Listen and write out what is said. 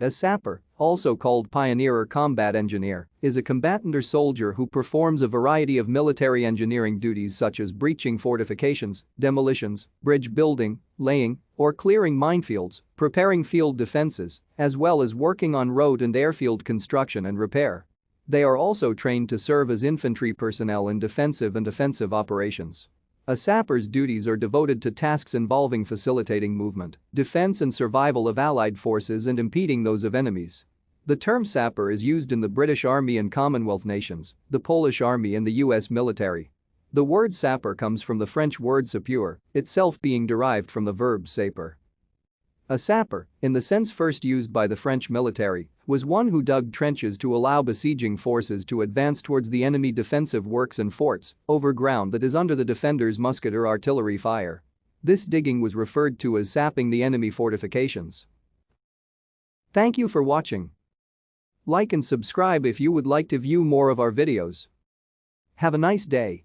A sapper, also called pioneer or combat engineer, is a combatant or soldier who performs a variety of military engineering duties such as breaching fortifications, demolitions, bridge building, laying, or clearing minefields, preparing field defenses, as well as working on road and airfield construction and repair. They are also trained to serve as infantry personnel in defensive and offensive operations. A sapper's duties are devoted to tasks involving facilitating movement, defense and survival of Allied forces and impeding those of enemies. The term sapper is used in the British Army and Commonwealth nations, the Polish Army and the US military. The word sapper comes from the French word sapeur, itself being derived from the verb saper. A sapper, in the sense first used by the French military, was one who dug trenches to allow besieging forces to advance towards the enemy defensive works and forts over ground that is under the defender's musket or artillery fire. This digging was referred to as sapping the enemy fortifications. Thank you for watching. Like and subscribe if you would like to view more of our videos. Have a nice day.